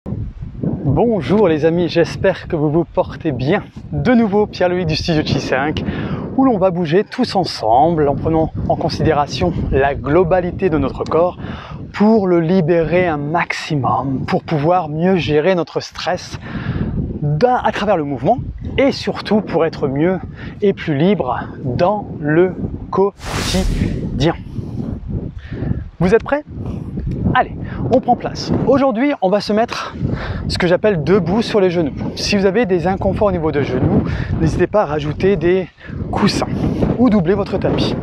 Bonjour les amis, j'espère que vous vous portez bien. De nouveau Pierre-Louis du Studio Chi 5, où l'on va bouger tous ensemble en prenant en considération la globalité de notre corps pour le libérer un maximum, pour pouvoir mieux gérer notre stress à travers le mouvement et surtout pour être mieux et plus libre dans le quotidien. Vous êtes prêts ? Allez, on prend place. Aujourd'hui, on va se mettre ce que j'appelle debout sur les genoux. Si vous avez des inconforts au niveau de genoux, n'hésitez pas à rajouter des coussins ou doubler votre tapis.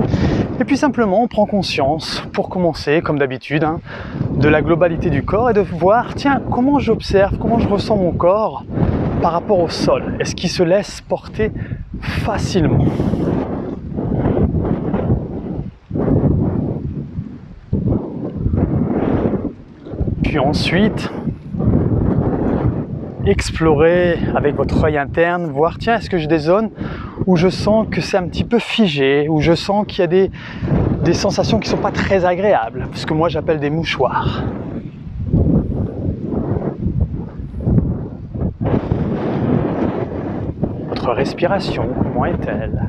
Et puis simplement, on prend conscience, pour commencer, comme d'habitude, de la globalité du corps et de voir, tiens, comment j'observe, comment je ressens mon corps par rapport au sol. Est-ce qu'il se laisse porter facilement ? Puis ensuite, explorer avec votre œil interne, voir, tiens, est-ce que j'ai des zones où je sens que c'est un petit peu figé, où je sens qu'il y a des sensations qui ne sont pas très agréables, ce que moi j'appelle des mouchoirs. Votre respiration, comment est-elle ?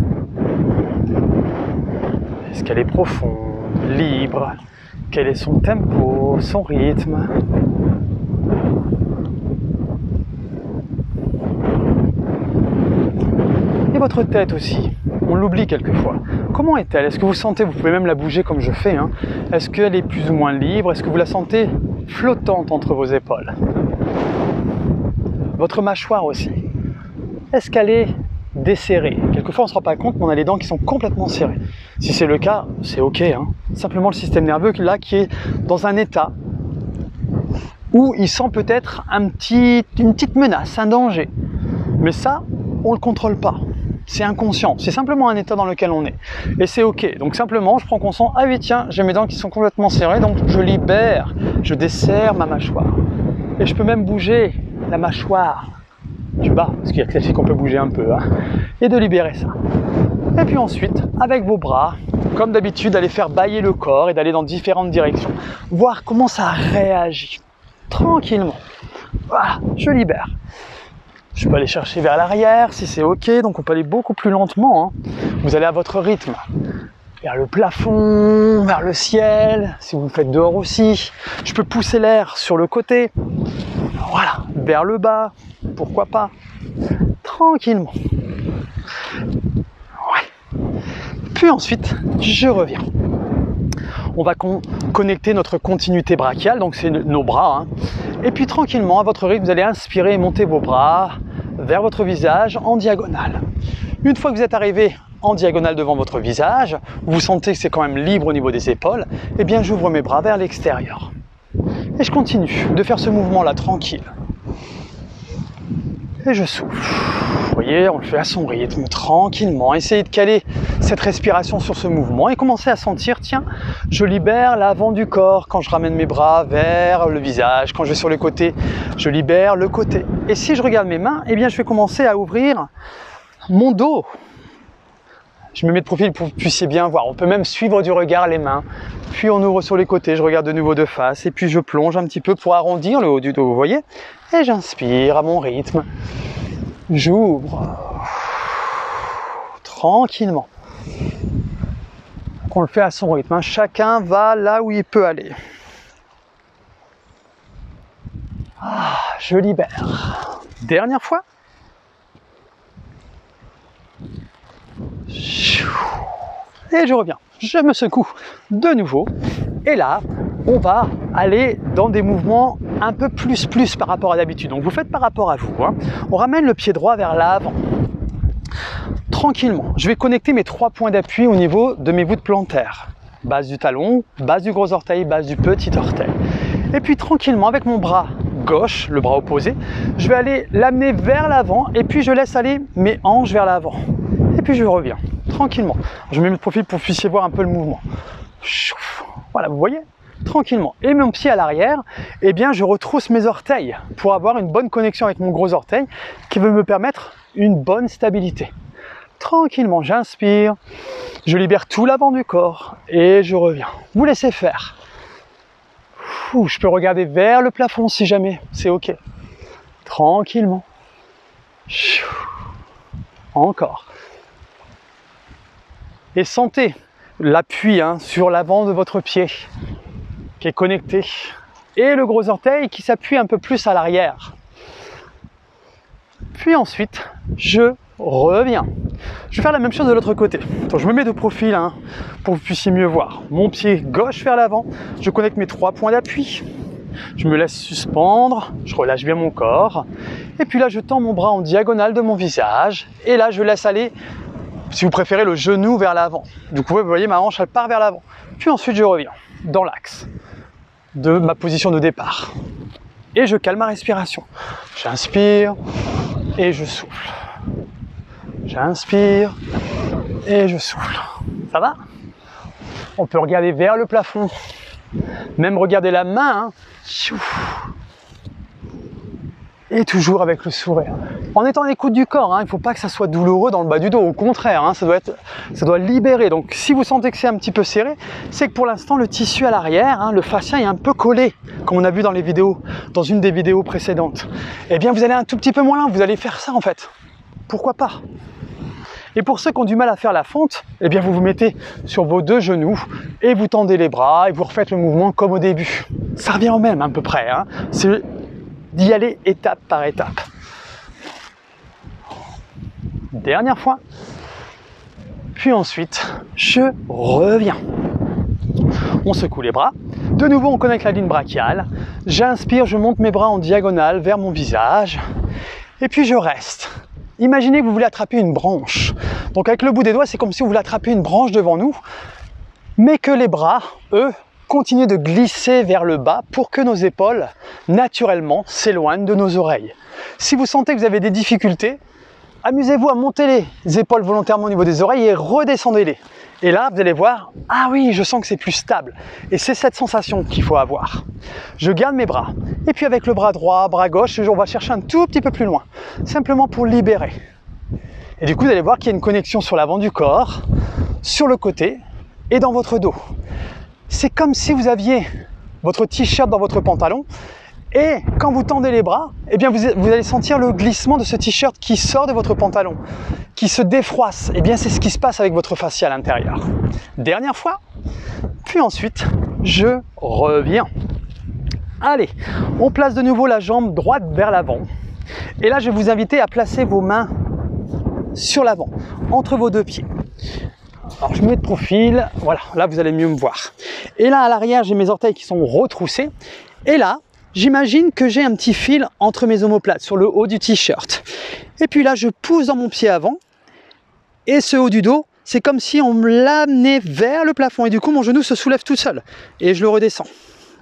Est-ce qu'elle est profonde, libre ? Quel est son tempo, son rythme ? Et votre tête aussi, on l'oublie quelquefois. Comment est-elle ? Est-ce que vous sentez, vous pouvez même la bouger comme je fais, Est-ce qu'elle est plus ou moins libre ? Est-ce que vous la sentez flottante entre vos épaules ? Votre mâchoire aussi, est-ce qu'elle est desserrée ? Quelquefois on ne se rend pas compte, mais on a les dents qui sont complètement serrées. Si c'est le cas, c'est ok. Simplement le système nerveux là qui est dans un état où il sent peut-être une petite menace, un danger. Mais ça, on ne le contrôle pas. C'est inconscient. C'est simplement un état dans lequel on est. Et c'est ok. Donc simplement, je prends conscience, ah oui tiens, j'ai mes dents qui sont complètement serrées, donc je libère, je desserre ma mâchoire. Et je peux même bouger la mâchoire du bas, parce qu'il y a que celle-ci qu'on peut bouger un peu, et de libérer ça. Et puis ensuite, avec vos bras, comme d'habitude, aller faire bâiller le corps et d'aller dans différentes directions. Voir comment ça réagit, tranquillement. Voilà, je libère. Je peux aller chercher vers l'arrière, si c'est ok, donc on peut aller beaucoup plus lentement. Vous allez à votre rythme, vers le plafond, vers le ciel, si vous le faites dehors aussi. Je peux pousser l'air sur le côté, voilà, vers le bas, pourquoi pas, tranquillement. Ouais. Puis ensuite, je reviens. On va connecter notre continuité brachiale, donc c'est nos bras. Et puis tranquillement, à votre rythme, vous allez inspirer et monter vos bras vers votre visage en diagonale. Une fois que vous êtes arrivé en diagonale devant votre visage, vous sentez que c'est quand même libre au niveau des épaules, et bien j'ouvre mes bras vers l'extérieur. Et je continue de faire ce mouvement-là tranquille. Et je souffle. Vous voyez, on le fait à son rythme, tranquillement. Essayez de caler cette respiration sur ce mouvement et commencez à sentir, tiens, je libère l'avant du corps quand je ramène mes bras vers le visage. Quand je vais sur le côté, je libère le côté. Et si je regarde mes mains, eh bien, je vais commencer à ouvrir mon dos. Je me mets de profil pour que vous puissiez bien voir. On peut même suivre du regard les mains. Puis on ouvre sur les côtés, je regarde de nouveau de face. Et puis je plonge un petit peu pour arrondir le haut du dos, vous voyez ? Et j'inspire à mon rythme. J'ouvre. Tranquillement. On le fait à son rythme. Chacun va là où il peut aller. Je libère. Dernière fois. Et je reviens, je me secoue de nouveau et là on va aller dans des mouvements un peu plus par rapport à d'habitude. Donc vous faites par rapport à vous, On ramène le pied droit vers l'avant, tranquillement. Je vais connecter mes 3 points d'appui au niveau de mes voûtes plantaires. Base du talon, base du gros orteil, base du petit orteil. Et puis tranquillement avec mon bras gauche, le bras opposé, je vais aller l'amener vers l'avant et puis je laisse aller mes hanches vers l'avant. Et puis je reviens, tranquillement. Je me mets de profil pour que vous puissiez voir un peu le mouvement. Voilà, vous voyez ? Tranquillement. Et mon pied à l'arrière, eh bien je retrousse mes orteils pour avoir une bonne connexion avec mon gros orteil qui veut me permettre une bonne stabilité. Tranquillement, j'inspire, je libère tout l'avant du corps et je reviens. Vous laissez faire. Je peux regarder vers le plafond si jamais, c'est ok. Tranquillement. Encore. Et sentez l'appui sur l'avant de votre pied qui est connecté. Et le gros orteil qui s'appuie un peu plus à l'arrière. Puis ensuite, je reviens. Je vais faire la même chose de l'autre côté. Donc, je me mets de profil pour que vous puissiez mieux voir. Mon pied gauche vers l'avant. Je connecte mes 3 points d'appui. Je me laisse suspendre. Je relâche bien mon corps. Et puis là, je tends mon bras en diagonale de mon visage. Et là, je laisse aller, si vous préférez, le genou vers l'avant. Du coup, vous voyez, ma hanche, elle part vers l'avant. Puis ensuite, je reviens dans l'axe de ma position de départ. Et je calme ma respiration. J'inspire et je souffle. J'inspire et je souffle. Ça va? On peut regarder vers le plafond. Même regarder la main. Et toujours avec le sourire. En étant à l'écoute du corps, il ne faut pas que ça soit douloureux dans le bas du dos. Au contraire, ça doit libérer. Donc si vous sentez que c'est un petit peu serré, c'est que pour l'instant le tissu à l'arrière, le fascia est un peu collé, comme on a vu dans les vidéos, dans une des vidéos précédentes. Eh bien vous allez un tout petit peu moins loin, vous allez faire ça en fait. Pourquoi pas? Et pour ceux qui ont du mal à faire la fente, eh bien vous vous mettez sur vos 2 genoux et vous tendez les bras et vous refaites le mouvement comme au début. Ça revient au même à peu près. C'est d'y aller étape par étape. Dernière fois. Puis ensuite, je reviens. On secoue les bras. De nouveau, on connecte la ligne brachiale. J'inspire, je monte mes bras en diagonale vers mon visage. Et puis je reste. Imaginez que vous voulez attraper une branche. Donc avec le bout des doigts, c'est comme si vous voulez attraper une branche devant nous, mais que les bras, eux, continuent de glisser vers le bas pour que nos épaules, naturellement, s'éloignent de nos oreilles. Si vous sentez que vous avez des difficultés, amusez-vous à monter les épaules volontairement au niveau des oreilles et redescendez-les. Et là, vous allez voir, ah oui, je sens que c'est plus stable. Et c'est cette sensation qu'il faut avoir. Je garde mes bras. Et puis avec le bras droit, bras gauche, on va chercher un tout petit peu plus loin. Simplement pour libérer. Et du coup, vous allez voir qu'il y a une connexion sur l'avant du corps, sur le côté et dans votre dos. C'est comme si vous aviez votre t-shirt dans votre pantalon. Et quand vous tendez les bras, eh bien vous allez sentir le glissement de ce t-shirt qui sort de votre pantalon, qui se défroisse. Eh bien c'est ce qui se passe avec votre fascia à l'intérieur. Dernière fois, puis ensuite, je reviens. Allez, on place de nouveau la jambe droite vers l'avant. Et là, je vais vous inviter à placer vos mains sur l'avant, entre vos 2 pieds. Alors je me mets de profil, voilà, là vous allez mieux me voir. Et là à l'arrière, j'ai mes orteils qui sont retroussés. Et là, j'imagine que j'ai un petit fil entre mes omoplates, sur le haut du t-shirt. Et puis là, je pousse dans mon pied avant. Et ce haut du dos, c'est comme si on me l'amenait vers le plafond. Et du coup, mon genou se soulève tout seul. Et je le redescends.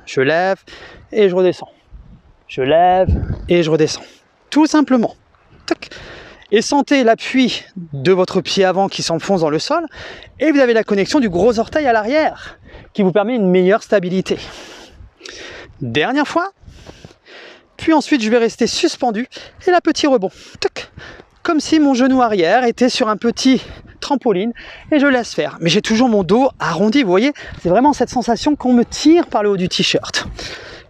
Je lève et je redescends. Je lève et je redescends. Tout simplement. Tac. Et sentez l'appui de votre pied avant qui s'enfonce dans le sol. Et vous avez la connexion du gros orteil à l'arrière, qui vous permet une meilleure stabilité. Dernière fois, puis ensuite je vais rester suspendu et là petit rebond, tac, comme si mon genou arrière était sur un petit trampoline et je laisse faire. Mais j'ai toujours mon dos arrondi, vous voyez, c'est vraiment cette sensation qu'on me tire par le haut du t-shirt.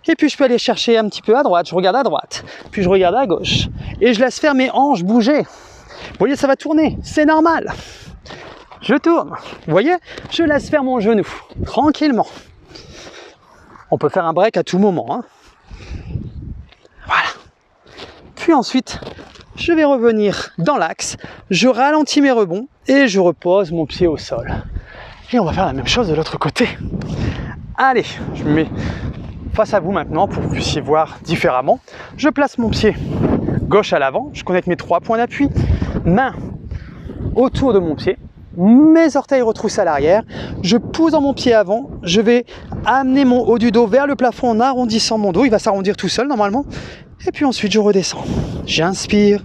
Et puis je peux aller chercher un petit peu à droite, je regarde à droite, puis je regarde à gauche et je laisse faire mes hanches bouger. Vous voyez, ça va tourner, c'est normal. Je tourne, vous voyez, je laisse faire mon genou, tranquillement. On peut faire un break à tout moment. Voilà. Puis ensuite, je vais revenir dans l'axe, je ralentis mes rebonds et je repose mon pied au sol. Et on va faire la même chose de l'autre côté. Allez, je me mets face à vous maintenant pour que vous puissiez voir différemment. Je place mon pied gauche à l'avant, je connecte mes 3 points d'appui, main autour de mon pied. Mes orteils retroussés à l'arrière, je pousse dans mon pied avant, je vais amener mon haut du dos vers le plafond en arrondissant mon dos, il va s'arrondir tout seul normalement, et puis ensuite je redescends. J'inspire,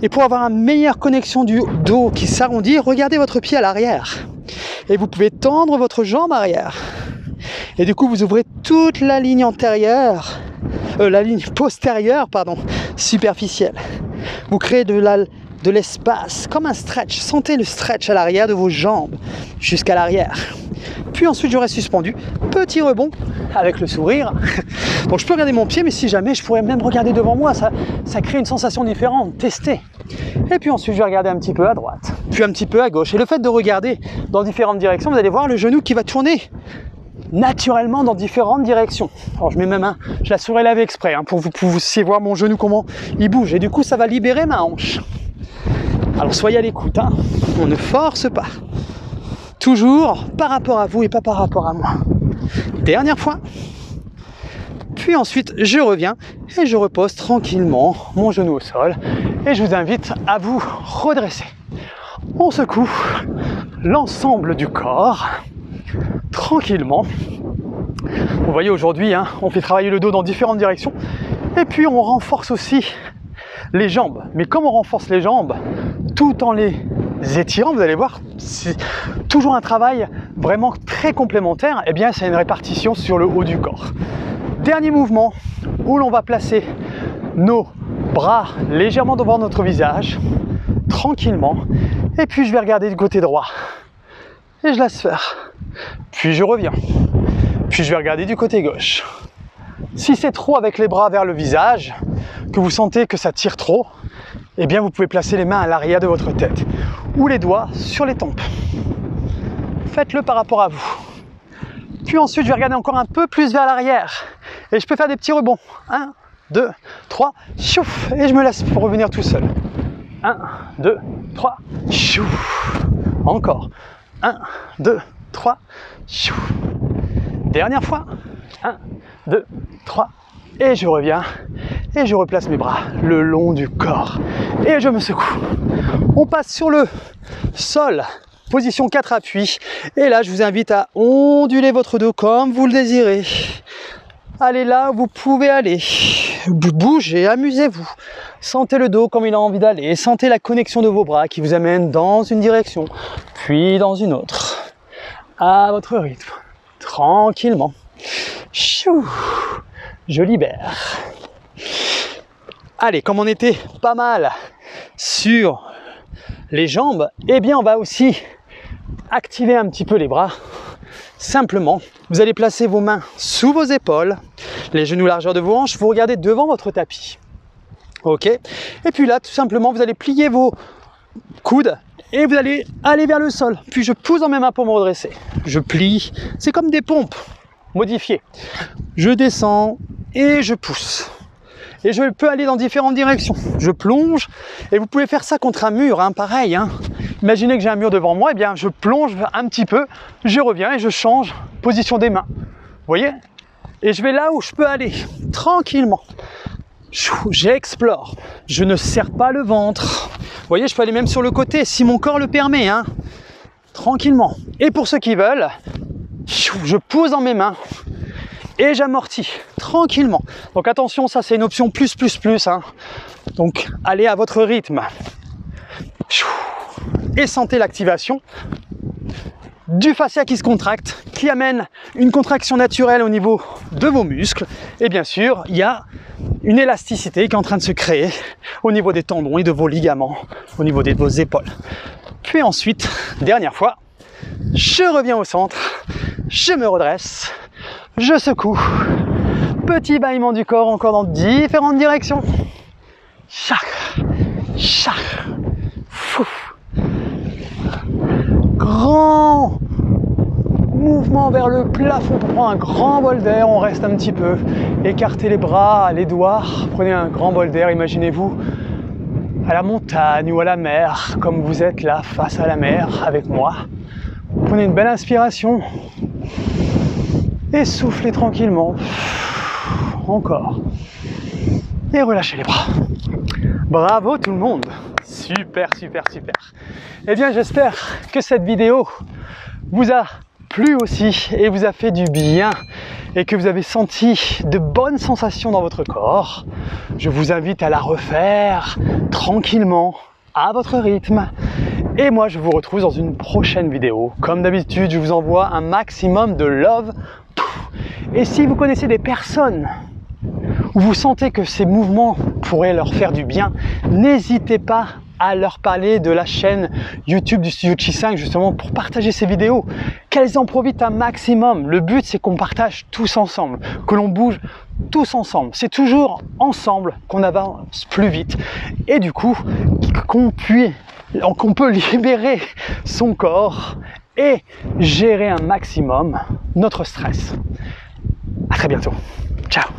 et pour avoir une meilleure connexion du dos qui s'arrondit, regardez votre pied à l'arrière, et vous pouvez tendre votre jambe arrière, et du coup vous ouvrez toute la ligne antérieure, la ligne postérieure, superficielle. Vous créez de l'espace, comme un stretch. Sentez le stretch à l'arrière de vos jambes, jusqu'à l'arrière. puis ensuite je reste suspendu, petit rebond avec le sourire. Donc je peux regarder mon pied, mais si jamais je pourrais même regarder devant moi, ça crée une sensation différente, tester. Et puis ensuite je vais regarder un petit peu à droite, puis un petit peu à gauche. Et le fait de regarder dans différentes directions, vous allez voir le genou qui va tourner naturellement dans différentes directions. Alors je mets ma main, je la souris laver exprès pour vous puissiez voir mon genou comment il bouge, et du coup ça va libérer ma hanche. Alors soyez à l'écoute, on ne force pas, toujours par rapport à vous et pas par rapport à moi. Dernière fois, puis ensuite je reviens et je repose tranquillement mon genou au sol, et je vous invite à vous redresser. On secoue l'ensemble du corps tranquillement. Vous voyez, aujourd'hui, on fait travailler le dos dans différentes directions, et puis on renforce aussi les jambes. Mais comme on renforce les jambes tout en les étirant, vous allez voir, c'est toujours un travail vraiment très complémentaire. Et bien, c'est une répartition sur le haut du corps. Dernier mouvement où l'on va placer nos bras légèrement devant notre visage, tranquillement, et puis je vais regarder du côté droit et je laisse faire. Puis je reviens. Puis je vais regarder du côté gauche. Si c'est trop avec les bras vers le visage, que vous sentez que ça tire trop, eh bien vous pouvez placer les mains à l'arrière de votre tête ou les doigts sur les tempes. Faites-le par rapport à vous. Puis ensuite, je vais regarder encore un peu plus vers l'arrière et je peux faire des petits rebonds. 1, 2, 3, chouf, et je me laisse pour revenir tout seul. 1, 2, 3, chouf. Encore. 1, 2, 3, chouf. Dernière fois. 1, 2, 3, et je reviens et je replace mes bras le long du corps et je me secoue. On passe sur le sol, position 4 appuis, et là je vous invite à onduler votre dos comme vous le désirez. Allez là où vous pouvez aller, bougez, amusez-vous, sentez le dos comme il a envie d'aller, sentez la connexion de vos bras qui vous amène dans une direction puis dans une autre, à votre rythme, tranquillement. Chou, je libère. Allez, comme on était pas mal sur les jambes, eh bien on va aussi activer un petit peu les bras. Simplement, vous allez placer vos mains sous vos épaules, les genoux largeur de vos hanches, vous regardez devant votre tapis. Ok. Et puis là, tout simplement, vous allez plier vos coudes et vous allez aller vers le sol. Puis je pousse dans mes mains pour me redresser. Je plie, c'est comme des pompes modifiées. Je descends et je pousse. Et je peux aller dans différentes directions. Je plonge, et vous pouvez faire ça contre un mur, pareil. Imaginez que j'ai un mur devant moi, et bien je plonge un petit peu, je reviens et je change position des mains. Vous voyez? Et je vais là où je peux aller, tranquillement. J'explore, je ne serre pas le ventre. Vous voyez, je peux aller même sur le côté, si mon corps le permet, tranquillement. Et pour ceux qui veulent, je pose dans mes mains et j'amortis tranquillement. Donc attention, ça c'est une option plus. Donc allez à votre rythme. Et sentez l'activation du fascia qui se contracte, qui amène une contraction naturelle au niveau de vos muscles. Et bien sûr, il y a une élasticité qui est en train de se créer au niveau des tendons et de vos ligaments, au niveau de vos épaules. Puis ensuite, dernière fois, je reviens au centre, je me redresse, je secoue, petit bâillement du corps encore dans différentes directions. Grand mouvement vers le plafond pour prendre un grand bol d'air. On reste un petit peu, écartez les bras, les doigts, prenez un grand bol d'air. Imaginez-vous à la montagne ou à la mer, comme vous êtes là face à la mer avec moi. Prenez une belle inspiration et soufflez tranquillement. Encore. Et relâchez les bras. Bravo tout le monde. Super. Eh bien, j'espère que cette vidéo vous a plu aussi et vous a fait du bien et que vous avez senti de bonnes sensations dans votre corps. Je vous invite à la refaire tranquillement, à votre rythme. Et moi, je vous retrouve dans une prochaine vidéo. Comme d'habitude, je vous envoie un maximum de love. Et si vous connaissez des personnes où vous sentez que ces mouvements pourraient leur faire du bien, n'hésitez pas à leur parler de la chaîne YouTube du Studio Chi 5 justement pour partager ces vidéos, qu'elles en profitent un maximum. Le but c'est qu'on partage tous ensemble, que l'on bouge tous ensemble. C'est toujours ensemble qu'on avance plus vite et du coup qu'on peut libérer son corps et gérer un maximum notre stress. À très bientôt. Ciao.